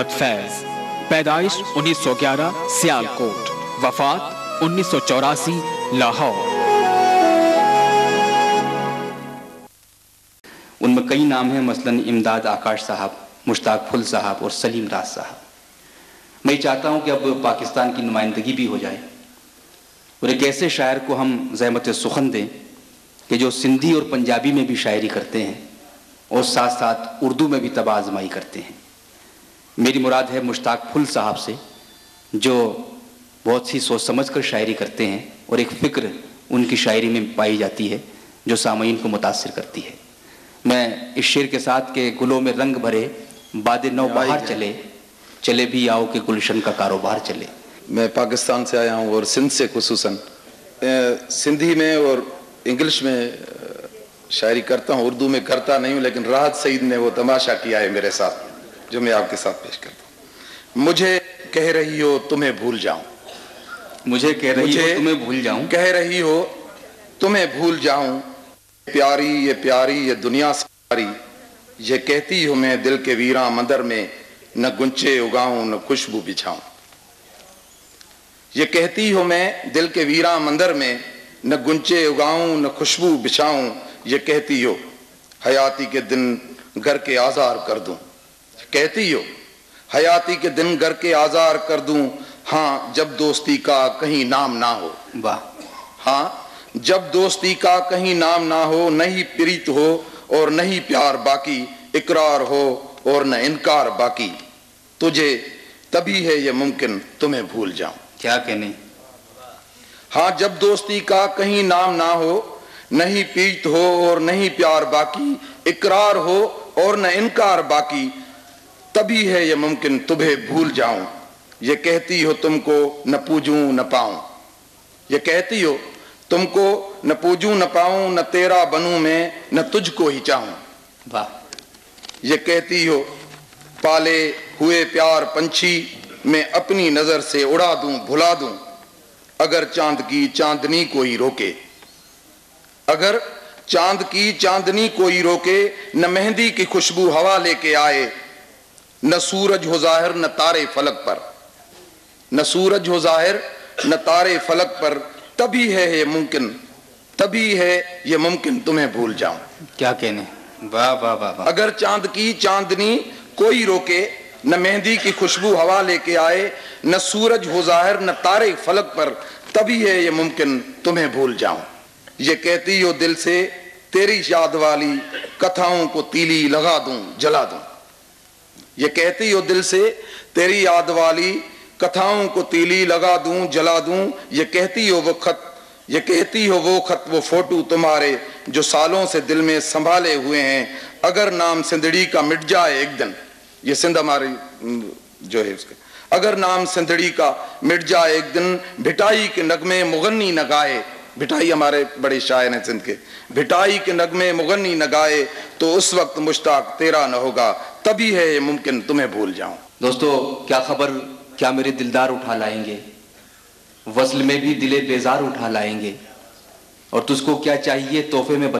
मोहम्मद फैज, पैदाइश 1911 सियालकोट, वफात 1984 लाहौर। उनमें कई नाम हैं, मसलन इमदाद आकाश साहब, मुश्ताक फुल साहब और सलीम राज साहब। मैं चाहता हूं कि अब पाकिस्तान की नुमाइंदगी भी हो जाए और एक ऐसे शायर को हम ज़हमत सुखन दें कि जो सिंधी और पंजाबी में भी शायरी करते हैं और साथ साथ उर्दू में भी तब आजमाई करते हैं। मेरी मुराद है मुश्ताक फुल साहब से, जो बहुत सी सोच समझ कर शायरी करते हैं और एक फ़िक्र उनकी शायरी में पाई जाती है जो सामईन को मुतासिर करती है। मैं इस शेर के साथ के गुलों में रंग भरे बादे नौ बहार चले, चले भी आओ कि गुलशन का कारोबार चले। मैं पाकिस्तान से आया हूँ और सिंध से खुसूसन सिंधी में और इंग्लिश में शायरी करता हूँ, उर्दू में करता नहीं हूँ, लेकिन राहत सईद ने वो तमाशा किया है मेरे साथ जो मैं आपके साथ पेश करता हूँ। मुझे कह रही हो तुम्हें भूल जाऊं, मुझे कह रही हो तुम्हें भूल जाऊं, कह रही हो तुम्हें भूल जाऊं, प्यारी ये दुनिया सारी, ये कहती हो मैं दिल के वीरां मंदर में न गुंचे उगाऊं न खुशबू बिछाऊं। ये कहती हो मैं दिल के वीरां मंदर में न गुंचे उगाऊं न खुशबू बिछाऊं। ये कहती हो हयाती के दिन घर के आज़ार कर दूं, कहती हो हयाती के दिन घर के आज़ार कर दूं। हाँ जब दोस्ती का कहीं नाम ना हो, वाह, हाँ जब दोस्ती का कहीं नाम ना हो, नहीं प्रीत हो और नहीं प्यार बाकी, इकरार हो और न इनकार बाकी, तुझे तभी है ये मुमकिन तुम्हें भूल जाऊं। क्या कहने। हाँ जब दोस्ती का कहीं नाम ना हो, नहीं प्रीत हो और नहीं प्यार बाकी, इकरार हो और न इनकार बाकी, तभी है ये मुमकिन तुम्हें भूल जाऊं। ये कहती हो तुमको न पूजूं न पाऊं, ये कहती हो तुमको न पूजूं न पाऊं, न तेरा बनूं मैं न तुझको ही चाहूं। वाह। ये कहती हो पाले हुए प्यार पंछी मैं अपनी नजर से उड़ा दूं भुला दूं, अगर चांद की चांदनी कोई रोके, अगर चांद की चांदनी कोई रोके, न मेहंदी की खुशबू हवा लेके आए, न सूरज हो जाहिर न तारे फलक पर, न सूरज हो जाहिर न तारे फलक पर, तभी है ये मुमकिन, तभी है ये मुमकिन तुम्हें भूल जाऊं। क्या कहने। वाह वाह वाह वाह। अगर चांद की चांदनी कोई रोके, न मेहंदी की खुशबू हवा लेके आए, न सूरज हो जाहिर न तारे फलक पर, तभी है ये मुमकिन तुम्हें भूल जाऊं। ये कहती हो दिल से तेरी याद वाली कथाओं को तीली लगा दूं जला दूं। ये कहती हो दिल से तेरी याद वाली कथाओं को तीली लगा दूं जला दूं। ये कहती हो वो खत, ये कहती हो वो खत वो फोटो तुम्हारे जो सालों से दिल में संभाले हुए हैं, अगर नाम सिंधड़ी का मिट जाए एक दिन, ये सिंध हमारी जो है उसके, अगर नाम सिंधड़ी का मिट जाए एक दिन, भिटाई के नगमे मुगन्नी न गाए, भिटाई हमारे बड़े शायर हैं सिंध के, भिटाई के नगमे मुगन्नी न गाए, तो उस वक्त मुश्ताक तेरा न होगा, तभी है ये मुमकिन तुम्हें भूल जाऊं। दोस्तों क्या खबर, क्या मेरे दिलदार उठा लाएंगे, वस्ल में भी दिले बेजार उठा लाएंगे, और तुझको क्या चाहिए तोहफे में